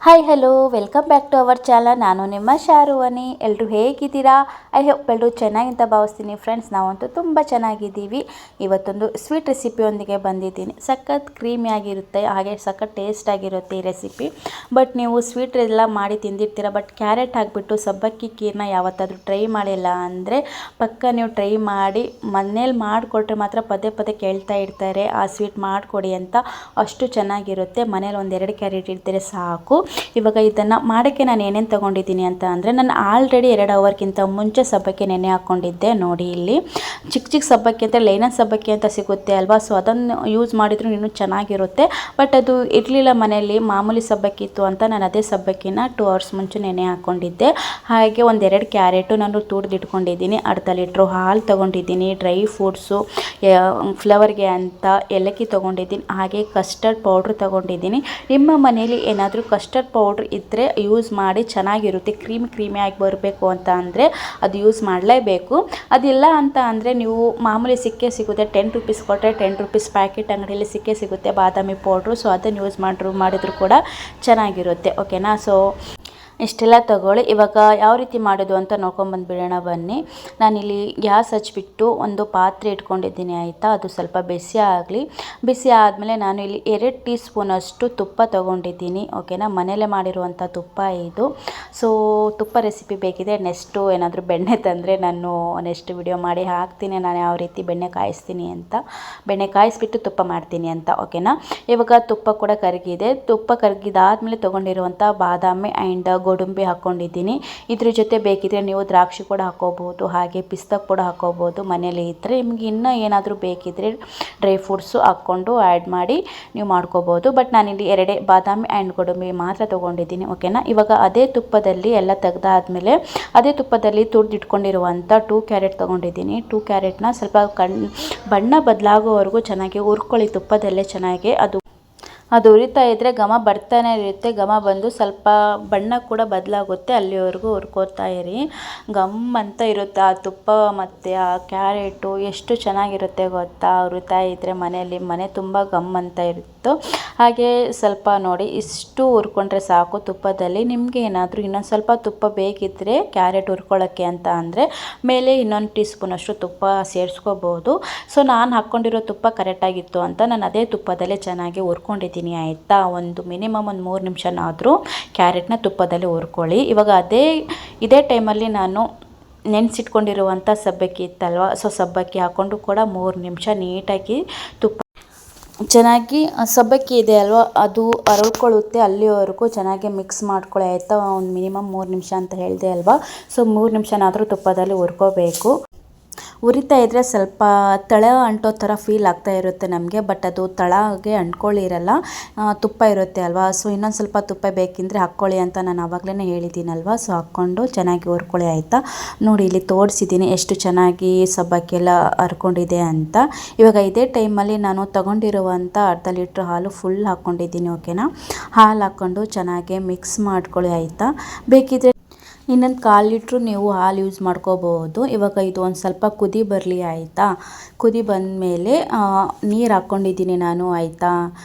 Hi hello welcome back to our channel. ನಾನು ನಿಮ್ಮ ಶಾರುವನಿ. ಎಲ್ಲರೂ ಹೇಗಿದ್ದೀರಾ? ಐ ಹೋಪ್ ಎಲ್ಲರೂ ಚೆನ್ನಾಗಿಂತ ಭಾವಿಸ್ತೀನಿ ಫ್ರೆಂಡ್ಸ್. ನಾವಂತೂ ತುಂಬ ಚೆನ್ನಾಗಿದ್ದೀವಿ. ಇವತ್ತೊಂದು ಸ್ವೀಟ್ ರೆಸಿಪಿಯೊಂದಿಗೆ ಬಂದಿದ್ದೀನಿ. ಸಖತ್ ಕ್ರೀಮಿಯಾಗಿರುತ್ತೆ, ಹಾಗೆ ಸಖತ್ ಟೇಸ್ಟ್ ಆಗಿರುತ್ತೆ ಈ ರೆಸಿಪಿ. ಬಟ್ ನೀವು ಸ್ವೀಟ್ ಎಲ್ಲ ಮಾಡಿ ತಿಂದಿರ್ತೀರ, ಬಟ್ ಕ್ಯಾರೆಟ್ ಹಾಕಿಬಿಟ್ಟು ಸಬ್ಬಕ್ಕಿ ಖೀರ್ನ ಯಾವತ್ತಾದರೂ ಟ್ರೈ ಮಾಡಿಲ್ಲ ಅಂದರೆ ಪಕ್ಕ ನೀವು ಟ್ರೈ ಮಾಡಿ. ಮನೇಲಿ ಮಾಡಿಕೊಟ್ರೆ ಮಾತ್ರ ಪದೇ ಪದೇ ಕೇಳ್ತಾ ಇರ್ತಾರೆ ಆ ಸ್ವೀಟ್ ಮಾಡಿಕೊಡಿ ಅಂತ. ಅಷ್ಟು ಚೆನ್ನಾಗಿರುತ್ತೆ. ಮನೇಲಿ ಒಂದೆರಡು ಕ್ಯಾರೆಟ್ ಇರ್ತಾರೆ ಸಾಕು. ಇವಾಗ ಇದನ್ನು ಮಾಡೋಕ್ಕೆ ನಾನು ಏನೇನು ತೊಗೊಂಡಿದ್ದೀನಿ ಅಂತ ಅಂದರೆ, ನಾನು ಆಲ್ರೆಡಿ 2 ಅವರ್ಗಿಂತ ಮುಂಚೆ ಸಬ್ಬಕ್ಕಿ ನೆನೆ ಹಾಕ್ಕೊಂಡಿದ್ದೆ. ನೋಡಿ ಇಲ್ಲಿ ಚಿಕ್ಕ ಸಬ್ಬಕ್ಕಿ ಅಂತ ಲೈನನ್ ಸಬ್ಬಕ್ಕಿ ಅಂತ ಸಿಗುತ್ತೆ ಅಲ್ವಾ, ಸೊ ಅದನ್ನು ಯೂಸ್ ಮಾಡಿದ್ರು ಇನ್ನೂ ಚೆನ್ನಾಗಿರುತ್ತೆ. ಬಟ್ ಅದು ಇರಲಿಲ್ಲ ಮನೆಯಲ್ಲಿ, ಮಾಮೂಲಿ ಸಬ್ಬಕ್ಕಿ ಇತ್ತು ಅಂತ ನಾನು ಅದೇ ಸಬ್ಬಕ್ಕಿನ 2 ಅವರ್ಸ್ ಮುಂಚೆ ನೆನೆ ಹಾಕ್ಕೊಂಡಿದ್ದೆ. ಹಾಗೆ 1-2 ಕ್ಯಾರೆಟು ನಾನು ತುರಿದಿಟ್ಕೊಂಡಿದ್ದೀನಿ. ಅರ್ಧ ಲೀಟ್ರು ಹಾಲು ತೊಗೊಂಡಿದ್ದೀನಿ. ಡ್ರೈ ಫ್ರೂಟ್ಸು, ಫ್ಲವರ್ಗೆ ಅಂತ ಏಲಕ್ಕಿ ತೊಗೊಂಡಿದ್ದೀನಿ. ಹಾಗೆ ಕಸ್ಟರ್ಡ್ ಪೌಡ್ರ್ ತೊಗೊಂಡಿದ್ದೀನಿ. ನಿಮ್ಮ ಮನೇಲಿ ಏನಾದರೂ ಕಸ್ಟರ್ಡ್ ಪೌಡ್ರ್ ಇದ್ದರೆ ಯೂಸ್ ಮಾಡಿ, ಚೆನ್ನಾಗಿರುತ್ತೆ. ಕ್ರೀಮಿಯಾಗಿ ಬರಬೇಕು ಅಂತ ಅಂದರೆ ಅದು ಯೂಸ್ ಮಾಡಲೇಬೇಕು. ಅದಿಲ್ಲ ಅಂತ ಅಂದರೆ ನೀವು ಮಾಮೂಲಿ ಸಿಗುತ್ತೆ, 10 ರುಪೀಸ್ ಕೊಟ್ಟರೆ 10 ರುಪೀಸ್ ಪ್ಯಾಕೆಟ್ ಅಂಗಡಿಯಲ್ಲಿ ಸಿಗುತ್ತೆ ಬಾದಾಮಿ ಪೌಡ್ರು. ಸೊ ಅದನ್ನು ಯೂಸ್ ಮಾಡಿದ್ರು ಕೂಡ ಚೆನ್ನಾಗಿರುತ್ತೆ. ಓಕೆನಾ? ಸೊ ಇಷ್ಟೆಲ್ಲ ತಗೊಳ್ಳಿ. ಇವಾಗ ಯಾವ ರೀತಿ ಮಾಡೋದು ಅಂತ ನೋಡ್ಕೊಂಬಂದುಬಿಡೋಣ ಬನ್ನಿ. ನಾನಿಲ್ಲಿ ಗ್ಯಾಸ್ ಹಚ್ಬಿಟ್ಟು ಒಂದು ಪಾತ್ರೆ ಇಟ್ಕೊಂಡಿದ್ದೀನಿ ಆಯಿತಾ. ಅದು ಸ್ವಲ್ಪ ಬಿಸಿ ಆಗಲಿ. ಬಿಸಿ ಆದಮೇಲೆ ನಾನು ಇಲ್ಲಿ 2 ಟೀ ಸ್ಪೂನಷ್ಟು ತುಪ್ಪ ತೊಗೊಂಡಿದ್ದೀನಿ. ಓಕೆನಾ? ಮನೇಲೇ ಮಾಡಿರುವಂಥ ತುಪ್ಪ ಇದು. ಸೊ ತುಪ್ಪ ರೆಸಿಪಿ ಬೇಕಿದೆ ನೆಕ್ಸ್ಟು ಏನಾದರೂ ಬೆಣ್ಣೆ ತಂದರೆ ನಾನು ನೆಕ್ಸ್ಟ್ ವಿಡಿಯೋ ಮಾಡಿ ಹಾಕ್ತೀನಿ, ನಾನು ಯಾವ ರೀತಿ ಬೆಣ್ಣೆ ಕಾಯಿಸ್ತೀನಿ ಅಂತ. ಬೆಣ್ಣೆ ಕಾಯಿಸ್ಬಿಟ್ಟು ತುಪ್ಪ ಮಾಡ್ತೀನಿ ಅಂತ. ಓಕೆನಾ? ಇವಾಗ ತುಪ್ಪ ಕೂಡ ಕರಗಿದೆ. ತುಪ್ಪ ಕರಗಿದಾದ್ಮೇಲೆ ತೊಗೊಂಡಿರುವಂಥ ಬಾದಾಮಿ ಆ್ಯಂಡ್ ಗೋಡಂಬಿ ಹಾಕ್ಕೊಂಡಿದ್ದೀನಿ. ಇದ್ರ ಜೊತೆ ಬೇಕಿದ್ರೆ ನೀವು ದ್ರಾಕ್ಷಿ ಕೂಡ ಹಾಕೋಬಹುದು, ಹಾಗೆ ಪಿಸ್ತಾ ಕೂಡ ಹಾಕೋಬಹುದು ಮನೇಲಿ ಇದ್ದರೆ. ನಿಮ್ಗೆ ಇನ್ನೂ ಏನಾದರೂ ಬೇಕಿದ್ರೆ ಡ್ರೈ ಫ್ರೂಟ್ಸು ಹಾಕ್ಕೊಂಡು ಆ್ಯಡ್ ಮಾಡಿ ನೀವು ಮಾಡ್ಕೋಬೋದು. ಬಟ್ ನಾನಿಲ್ಲಿ 2 ಬಾದಾಮಿ ಆ್ಯಂಡ್ ಗೋಡಂಬಿ ಮಾತ್ರ ತೊಗೊಂಡಿದ್ದೀನಿ. ಓಕೆನಾ? ಇವಾಗ ಅದೇ ತುಪ್ಪದಲ್ಲಿ ಎಲ್ಲ ತೆಗೆದಾದ್ಮೇಲೆ ಅದೇ ತುಪ್ಪದಲ್ಲಿ ತುರಿದಿಟ್ಕೊಂಡಿರುವಂಥ 2 ಕ್ಯಾರೆಟ್ ತೊಗೊಂಡಿದ್ದೀನಿ. 2 ಕ್ಯಾರೆಟ್ನ ಸ್ವಲ್ಪ ಬಣ್ಣ ಬದಲಾಗೋವರೆಗೂ ಚೆನ್ನಾಗಿ ಹುರ್ಕೊಳ್ಳಿ ತುಪ್ಪದಲ್ಲೇ ಚೆನ್ನಾಗಿ. ಅದು ಉರಿತಾ ಇದ್ದರೆ ಘಮ ಬರ್ತಾನೆ ಇರುತ್ತೆ. ಘಮ ಬಂದು ಸ್ವಲ್ಪ ಬಣ್ಣ ಕೂಡ ಬದಲಾಗುತ್ತೆ, ಅಲ್ಲಿವರೆಗೂ ಹುರ್ಕೋತಾ ಇರಿ. ಘಮ್ ಅಂತ ಇರುತ್ತೆ ಆ ತುಪ್ಪ ಮತ್ತು ಆ ಕ್ಯಾರೆಟು. ಎಷ್ಟು ಚೆನ್ನಾಗಿರುತ್ತೆ ಗೊತ್ತಾ ಹುರಿತಾ ಇದ್ದರೆ. ಮನೆ ತುಂಬ ಘಮ್ ಅಂತ ಇರುತ್ತೆ. ಹಾಗೆ ಸ್ವಲ್ಪ ನೋಡಿ ಇಷ್ಟು ಹುರ್ಕೊಂಡ್ರೆ ಸಾಕು ತುಪ್ಪದಲ್ಲಿ. ನಿಮಗೆ ಏನಾದರೂ ಇನ್ನೊಂದು ಸ್ವಲ್ಪ ತುಪ್ಪ ಬೇಕಿದ್ದರೆ ಕ್ಯಾರೆಟ್ ಹುರ್ಕೊಳ್ಳೋಕ್ಕೆ ಅಂತ ಅಂದರೆ ಮೇಲೆ ಇನ್ನೊಂದು ಟೀ ಸ್ಪೂನಷ್ಟು ತುಪ್ಪ ಸೇರಿಸ್ಕೋಬೋದು. ಸೊ ನಾನು ಹಾಕ್ಕೊಂಡಿರೋ ತುಪ್ಪ ಕರೆಕ್ಟಾಗಿತ್ತು ಅಂತ ನಾನು ಅದೇ ತುಪ್ಪದಲ್ಲೇ ಚೆನ್ನಾಗಿ ಹುರ್ಕೊಂಡಿದ್ದೀನಿ ಆಯಿತಾ. ಮಿನಿಮಮ್ 3 ನಿಮಿಷನಾದರೂ ಕ್ಯಾರೆಟ್ನ ತುಪ್ಪದಲ್ಲಿ ಹುರ್ಕೊಳ್ಳಿ. ಇವಾಗ ಇದೇ ಟೈಮಲ್ಲಿ ನಾನು ನೆನೆಸಿಟ್ಕೊಂಡಿರುವಂಥ ಸಬ್ಬಕ್ಕಿ ಇತ್ತಲ್ವ, ಸೊ ಸಬ್ಬಕ್ಕಿ ಹಾಕ್ಕೊಂಡು ಕೂಡ 3 ನಿಮಿಷ ನೀಟಾಗಿ ತುಪ್ಪ ಚೆನ್ನಾಗಿ ಸಬ್ಬಕ್ಕಿ ಇದೆ ಅಲ್ವ ಅದು ಅರಳ್ಕೊಳ್ಳುತ್ತೆ, ಅಲ್ಲಿವರೆಗೂ ಚೆನ್ನಾಗಿ ಮಿಕ್ಸ್ ಮಾಡ್ಕೊಳ್ಳಿ ಆಯಿತಾ. ಒಂದು ಮಿನಿಮಮ್ 3 ನಿಮಿಷ ಅಂತ ಹೇಳಿದೆ ಅಲ್ವಾ. ಸೊ 3 ನಿಮಿಷನಾದರೂ ತುಪ್ಪದಲ್ಲಿ ಹುರ್ಕೋಬೇಕು. ಉರಿತಾ ಇದ್ದರೆ ಸ್ವಲ್ಪ ತಳ ಅಂಟೋ ಥರ ಫೀಲ್ ಆಗ್ತಾ ಇರುತ್ತೆ ನಮಗೆ, ಬಟ್ ಅದು ತಳಗೆ ಅಂಟ್ಕೊಳ್ಳಿರಲ್ಲ, ತುಪ್ಪ ಇರುತ್ತೆ ಅಲ್ವಾ. ಸೊ ಇನ್ನೊಂದು ಸ್ವಲ್ಪ ತುಪ್ಪ ಬೇಕಿದ್ರೆ ಹಾಕ್ಕೊಳ್ಳಿ ಅಂತ ನಾನು ಆವಾಗಲೇ ಹೇಳಿದ್ದೀನಲ್ವ. ಸೊ ಹಾಕ್ಕೊಂಡು ಚೆನ್ನಾಗಿ ಹುರ್ಕೊಳ್ಳಿ ಆಯಿತಾ. ನೋಡಿ ಇಲ್ಲಿ ತೋರಿಸಿದ್ದೀನಿ ಎಷ್ಟು ಚೆನ್ನಾಗಿ ಸಬ್ಬಕ್ಕೆಲ್ಲ ಹರ್ಕೊಂಡಿದೆ ಅಂತ. ಇವಾಗ ಇದೇ ಟೈಮಲ್ಲಿ ನಾನು ತೊಗೊಂಡಿರುವಂಥ ಅರ್ಧ ಲೀಟ್ರ್ ಹಾಲು ಫುಲ್ ಹಾಕ್ಕೊಂಡಿದ್ದೀನಿ. ಓಕೆನಾ? ಹಾಲು ಹಾಕ್ಕೊಂಡು ಚೆನ್ನಾಗಿ ಮಿಕ್ಸ್ ಮಾಡ್ಕೊಳ್ಳಿ ಆಯಿತಾ. ಬೇಕಿದ್ರೆ ಇನ್ನೊಂದು 1/4 ಲೀಟ್ರು ನೀವು ಹಾಲು ಯೂಸ್ ಮಾಡ್ಕೋಬೋದು. ಇವಾಗ ಇದು ಒಂದು ಸ್ವಲ್ಪ ಕುದಿ ಬರಲಿ ಆಯಿತಾ. ಕುದಿ ಬಂದಮೇಲೆ ನೀರು ಹಾಕ್ಕೊಂಡಿದ್ದೀನಿ ನಾನು ಆಯಿತಾ.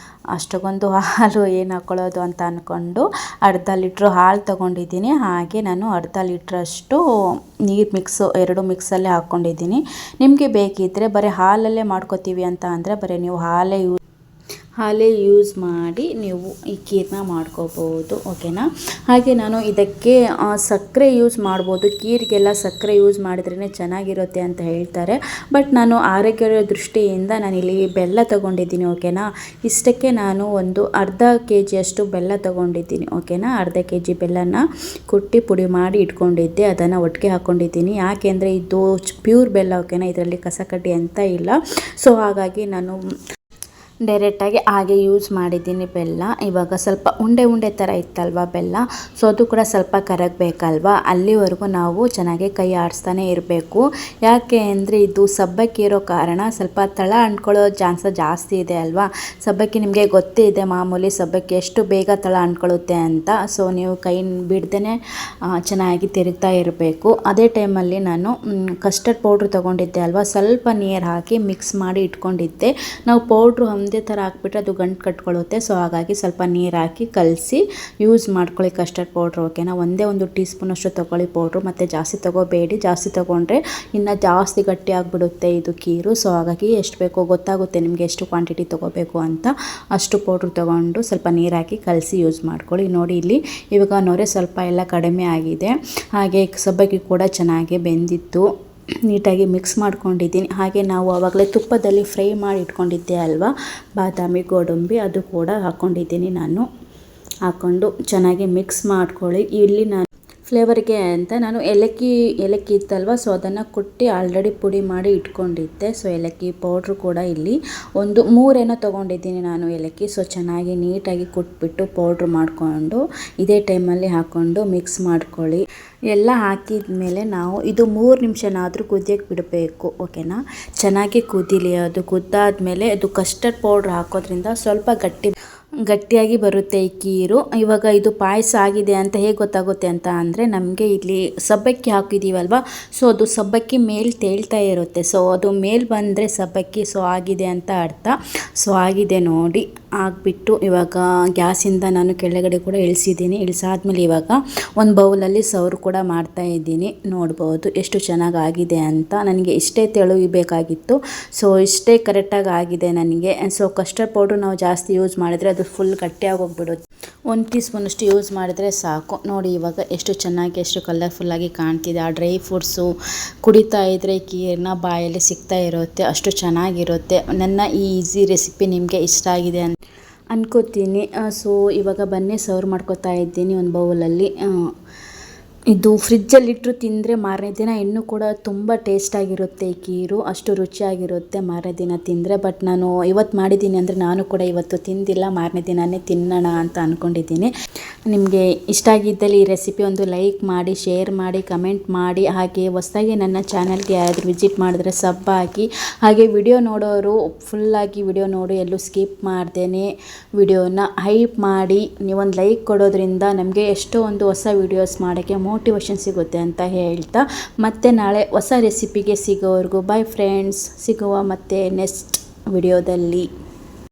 ಅಷ್ಟೊಂದು ಹಾಲು ಏನು ಹಾಕ್ಕೊಳ್ಳೋದು ಅಂತ ಅಂದ್ಕೊಂಡು ಅರ್ಧ ಲೀಟ್ರು ಹಾಲು ತೊಗೊಂಡಿದ್ದೀನಿ. ಹಾಗೆ ನಾನು ಅರ್ಧ ಲೀಟ್ರಷ್ಟು ನೀರು 2 ಮಿಕ್ಸಲ್ಲೇ ಹಾಕ್ಕೊಂಡಿದ್ದೀನಿ. ನಿಮಗೆ ಬೇಕಿದ್ದರೆ ಬರೀ ಹಾಲಲ್ಲೇ ಮಾಡ್ಕೋತೀವಿ ಅಂತ ಅಂದರೆ ಬರೀ ನೀವು ಹಾಲೇ ಯೂಸ್ ಮಾಡಿ ನೀವು ಈ ಖೀರನ್ನ ಮಾಡ್ಕೋಬೋದು. ಓಕೆನಾ? ಹಾಗೆ ನಾನು ಇದಕ್ಕೆ ಸಕ್ಕರೆ ಯೂಸ್ ಮಾಡ್ಬೋದು. ಖೀರಿಗೆಲ್ಲ ಸಕ್ಕರೆ ಯೂಸ್ ಮಾಡಿದ್ರೇ ಚೆನ್ನಾಗಿರುತ್ತೆ ಅಂತ ಹೇಳ್ತಾರೆ. ಬಟ್ ನಾನು ಆರೋಗ್ಯದ ದೃಷ್ಟಿಯಿಂದ ನಾನಿಲ್ಲಿ ಬೆಲ್ಲ ತೊಗೊಂಡಿದ್ದೀನಿ. ಓಕೆನಾ? ಇಷ್ಟಕ್ಕೆ ನಾನು ಒಂದು ಅರ್ಧ ಕೆಜಿಯಷ್ಟು ಬೆಲ್ಲ ತೊಗೊಂಡಿದ್ದೀನಿ. ಓಕೆನಾ? ಅರ್ಧ ಕೆಜಿ ಬೆಲ್ಲನ ಕುಟ್ಟಿ ಪುಡಿ ಮಾಡಿ ಇಟ್ಕೊಂಡಿದ್ದೆ, ಅದನ್ನು ಒಟ್ಟಿಗೆ ಹಾಕ್ಕೊಂಡಿದ್ದೀನಿ. ಯಾಕೆಂದರೆ ಇದು ಪ್ಯೂರ್ ಬೆಲ್ಲ. ಓಕೆನಾ? ಇದರಲ್ಲಿ ಕಸಕಡ್ಡಿ ಅಂತ ಇಲ್ಲ. ಸೊ ಹಾಗಾಗಿ ನಾನು ಡೈರೆಕ್ಟಾಗಿ ಹಾಗೆ ಯೂಸ್ ಮಾಡಿದ್ದೀನಿ ಬೆಲ್ಲ. ಇವಾಗ ಸ್ವಲ್ಪ ಉಂಡೆ ಥರ ಇತ್ತಲ್ವ ಬೆಲ್ಲ, ಸೊ ಅದು ಕೂಡ ಸ್ವಲ್ಪ ಕರಗಬೇಕಲ್ವ, ಅಲ್ಲಿವರೆಗೂ ನಾವು ಚೆನ್ನಾಗಿ ಕೈ ಆಡಿಸ್ತಾನೆ ಇರಬೇಕು. ಯಾಕೆ ಅಂದರೆ ಇದು ಸಬ್ಬಕ್ಕಿ ಇರೋ ಕಾರಣ ಸ್ವಲ್ಪ ತಳ ಅಂಟ್ಕೊಳ್ಳೋ ಚಾನ್ಸಸ್ ಜಾಸ್ತಿ ಇದೆ ಅಲ್ವಾ. ಸಬ್ಬಕ್ಕಿ ನಿಮಗೆ ಗೊತ್ತೇ ಇದೆ, ಮಾಮೂಲಿ ಸಬ್ಬಕ್ಕಿ ಎಷ್ಟು ಬೇಗ ತಳ ಅಂಟ್ಕೊಳ್ಳುತ್ತೆ ಅಂತ. ಸೊ ನೀವು ಕೈ ಬಿಡ್ದೇ ಚೆನ್ನಾಗಿ ತಿರುಗ್ತಾ ಇರಬೇಕು. ಅದೇ ಟೈಮಲ್ಲಿ ನಾನು ಕಸ್ಟರ್ಡ್ ಪೌಡ್ರ್ ತೊಗೊಂಡಿದ್ದೆ ಅಲ್ವಾ, ಸ್ವಲ್ಪ ನೀರು ಹಾಕಿ ಮಿಕ್ಸ್ ಮಾಡಿ ಇಟ್ಕೊಂಡಿದ್ದೆ. ನಾವು ಪೌಡ್ರು ಒಂದೇ ಥರ ಹಾಕ್ಬಿಟ್ರೆ ಅದು ಗಂಟು ಕಟ್ಕೊಳ್ಳುತ್ತೆ. ಸೊ ಹಾಗಾಗಿ ಸ್ವಲ್ಪ ನೀರು ಹಾಕಿ ಕಲಸಿ ಯೂಸ್ ಮಾಡ್ಕೊಳ್ಳಿ ಕಸ್ಟರ್ಡ್ ಪೌಡ್ರ್. ಓಕೆನಾ, ಒಂದೇ 1 ಟೀ ಸ್ಪೂನಷ್ಟು ತೊಗೊಳ್ಳಿ ಪೌಡ್ರು, ಮತ್ತು ಜಾಸ್ತಿ ತೊಗೋಬೇಡಿ. ಜಾಸ್ತಿ ತೊಗೊಂಡ್ರೆ ಇನ್ನು ಜಾಸ್ತಿ ಗಟ್ಟಿ ಆಗಿಬಿಡುತ್ತೆ ಇದು ಖೀರು. ಸೊ ಹಾಗಾಗಿ ಎಷ್ಟು ಬೇಕೋ ಗೊತ್ತಾಗುತ್ತೆ ನಿಮಗೆ ಎಷ್ಟು ಕ್ವಾಂಟಿಟಿ ತೊಗೋಬೇಕು ಅಂತ. ಅಷ್ಟು ಪೌಡ್ರು ತೊಗೊಂಡು ಸ್ವಲ್ಪ ನೀರು ಹಾಕಿ ಕಲಸಿ ಯೂಸ್ ಮಾಡ್ಕೊಳ್ಳಿ. ನೋಡಿ ಇಲ್ಲಿ ಇವಾಗ ನೊರೆ ಸ್ವಲ್ಪ ಎಲ್ಲ ಕಡಿಮೆ ಆಗಿದೆ. ಹಾಗೆ ಸಬ್ಬಕ್ಕಿ ಕೂಡ ಚೆನ್ನಾಗಿ ಬೆಂದಿತ್ತು. ನೀಟಾಗಿ ಮಿಕ್ಸ್ ಮಾಡ್ಕೊಂಡಿದ್ದೀನಿ. ಹಾಗೆ ನಾವು ಆವಾಗಲೇ ತುಪ್ಪದಲ್ಲಿ ಫ್ರೈ ಮಾಡಿ ಇಟ್ಕೊಂಡಿದ್ದೆ ಅಲ್ವಾ, ಬಾದಾಮಿ ಗೋಡಂಬಿ, ಅದು ಕೂಡ ಹಾಕ್ಕೊಂಡಿದ್ದೀನಿ ನಾನು. ಹಾಕ್ಕೊಂಡು ಚೆನ್ನಾಗಿ ಮಿಕ್ಸ್ ಮಾಡ್ಕೊಳ್ಳಿ. ಇಲ್ಲಿ ನಾನು ಫ್ಲೇವರ್ಗೆ ಅಂತ ನಾನು ಏಲಕ್ಕಿ ಇತ್ತಲ್ವ, ಸೊ ಅದನ್ನು ಕುಟ್ಟಿ ಆಲ್ರೆಡಿ ಪುಡಿ ಮಾಡಿ ಇಟ್ಕೊಂಡಿದ್ದೆ. ಸೊ ಏಲಕ್ಕಿ ಪೌಡ್ರು ಕೂಡ ಇಲ್ಲಿ 3 ತೊಗೊಂಡಿದ್ದೀನಿ ನಾನು ಏಲಕ್ಕಿ. ಸೊ ಚೆನ್ನಾಗಿ ನೀಟಾಗಿ ಕುಟ್ಬಿಟ್ಟು ಪೌಡ್ರ್ ಮಾಡಿಕೊಂಡು ಇದೇ ಟೈಮಲ್ಲಿ ಹಾಕ್ಕೊಂಡು ಮಿಕ್ಸ್ ಮಾಡ್ಕೊಳ್ಳಿ. ಎಲ್ಲ ಹಾಕಿದ ಮೇಲೆ ನಾವು ಇದು 3 ನಿಮಿಷನಾದರೂ ಕುದಿಯೋಕ್ಕೆ ಬಿಡಬೇಕು. ಓಕೆನಾ, ಚೆನ್ನಾಗಿ ಕುದೀಲಿ. ಅದು ಕುದ್ದಾದ್ಮೇಲೆ ಅದು ಕಸ್ಟರ್ಡ್ ಪೌಡ್ರ್ ಹಾಕೋದ್ರಿಂದ ಸ್ವಲ್ಪ ಗಟ್ಟಿಯಾಗಿ ಬರುತ್ತೆ ಈ ಖೀರು. ಇವಾಗ ಇದು ಪಾಯಸ ಆಗಿದೆ ಅಂತ ಹೇಗೆ ಗೊತ್ತಾಗುತ್ತೆ ಅಂತ ಅಂದರೆ, ನಮಗೆ ಇಲ್ಲಿ ಸಬ್ಬಕ್ಕಿ ಹಾಕಿದ್ದೀವಲ್ವ, ಸೊ ಅದು ಸಬ್ಬಕ್ಕಿ ಮೇಲೆ ತೇಳ್ತಾ ಇರುತ್ತೆ. ಸೊ ಅದು ಮೇಲೆ ಬಂದರೆ ಸಬ್ಬಕ್ಕಿ ಸೊ ಆಗಿದೆ ಅಂತ ಅರ್ಥ. ಸೊ ಆಗಿದೆ ನೋಡಿ. ಆಗಿಬಿಟ್ಟು ಇವಾಗ ಗ್ಯಾಸಿಂದ ನಾನು ಕೆಳಗಡೆ ಕೂಡ ಇಳಿಸಿದ್ದೀನಿ. ಇಳಿಸಾದ್ಮೇಲೆ ಇವಾಗ ಒಂದು ಬೌಲಲ್ಲಿ ಸೌರು ಕೂಡ ಮಾಡ್ತಾ ಇದ್ದೀನಿ. ನೋಡ್ಬೋದು ಎಷ್ಟು ಚೆನ್ನಾಗಿ ಆಗಿದೆ ಅಂತ. ನನಗೆ ಇಷ್ಟೇ ತೆಳು ಬೇಕಾಗಿತ್ತು, ಸೊ ಇಷ್ಟೇ ಕರೆಕ್ಟಾಗಿ ಆಗಿದೆ ನನಗೆ. ಸೊ ಕಸ್ಟರ್ಡ್ ಪೌಡ್ರು ನಾವು ಜಾಸ್ತಿ ಯೂಸ್ ಮಾಡಿದರೆ ಅದು ಫುಲ್ ಗಟ್ಟಿಯಾಗಿ ಹೋಗ್ಬಿಡುತ್ತೆ. 1 ಟೀ ಸ್ಪೂನಷ್ಟು ಯೂಸ್ ಮಾಡಿದರೆ ಸಾಕು. ನೋಡಿ ಇವಾಗ ಎಷ್ಟು ಚೆನ್ನಾಗಿ ಎಷ್ಟು ಕಲರ್ಫುಲ್ಲಾಗಿ ಕಾಣ್ತಿದೆ. ಆ ಡ್ರೈ ಫ್ರೂಟ್ಸು ಕುಡಿತಾ ಇದ್ದರೆ ಖೀರ್ನ ಬಾಯಲ್ಲಿ ಸಿಗ್ತಾ ಇರುತ್ತೆ, ಅಷ್ಟು ಚೆನ್ನಾಗಿರುತ್ತೆ. ನನ್ನ ಈ ಈಸಿ ರೆಸಿಪಿ ನಿಮಗೆ ಇಷ್ಟ ಆಗಿದೆ ಅಂತ ಅನ್ಕೋತೀನಿ. ಸೊ ಇವಾಗ ಬನ್ನಿ ಸರ್ವ್ ಮಾಡ್ಕೊತಾ ಇದ್ದೀನಿ ಒಂದು ಬೌಲಲ್ಲಿ. ಇದು ಫ್ರಿಜ್ಜಲ್ಲಿಟ್ಟರು ತಿಂದರೆ ಮಾರನೇ ದಿನ ಇನ್ನೂ ಕೂಡ ತುಂಬ ಟೇಸ್ಟಾಗಿರುತ್ತೆ ಈ ಖೀರು, ಅಷ್ಟು ರುಚಿಯಾಗಿರುತ್ತೆ ಮಾರನೇ ದಿನ ತಿಂದರೆ. ಬಟ್ ನಾನು ಇವತ್ತು ಮಾಡಿದ್ದೀನಿ ಅಂದರೆ ನಾನು ಕೂಡ ಇವತ್ತು ತಿಂದಿಲ್ಲ, ಮಾರನೇ ದಿನವೇ ತಿನ್ನೋಣ ಅಂತ ಅಂದ್ಕೊಂಡಿದ್ದೀನಿ. ನಿಮಗೆ ಇಷ್ಟ ಆಗಿದ್ದಲ್ಲಿ ಈ ರೆಸಿಪಿ ಒಂದು ಲೈಕ್ ಮಾಡಿ, ಶೇರ್ ಮಾಡಿ, ಕಮೆಂಟ್ ಮಾಡಿ. ಹಾಗೆ ಹೊಸದಾಗಿ ನನ್ನ ಚಾನಲ್ಗೆ ಯಾರಾದರೂ ವಿಸಿಟ್ ಮಾಡಿದ್ರೆ ಸಬ್ ಹಾಕಿ. ಹಾಗೆ ವಿಡಿಯೋ ನೋಡೋರು ಫುಲ್ಲಾಗಿ ವಿಡಿಯೋ ನೋಡಿ ಎಲ್ಲೂ ಸ್ಕಿಪ್ ಮಾಡ್ದೇನೆ ವಿಡಿಯೋನ ಹೈಪ್ ಮಾಡಿ. ನೀವೊಂದು ಲೈಕ್ ಕೊಡೋದ್ರಿಂದ ನಮಗೆ ಎಷ್ಟೋ ಒಂದು ಹೊಸ ವಿಡಿಯೋಸ್ ಮಾಡೋಕ್ಕೆ ಮೋಟಿವೇಶನ್ ಸಿಗುತ್ತೆ ಅಂತ ಹೇಳ್ತಾ, ಮತ್ತೆ ನಾಳೆ ಹೊಸ ರೆಸಿಪಿಗೆ ಸಿಗೋವರೆಗೂ ಬಾಯ್ ಫ್ರೆಂಡ್ಸ್. ಸಿಗುವ ಮತ್ತೆ ನೆಕ್ಸ್ಟ್ ವಿಡಿಯೋದಲ್ಲಿ.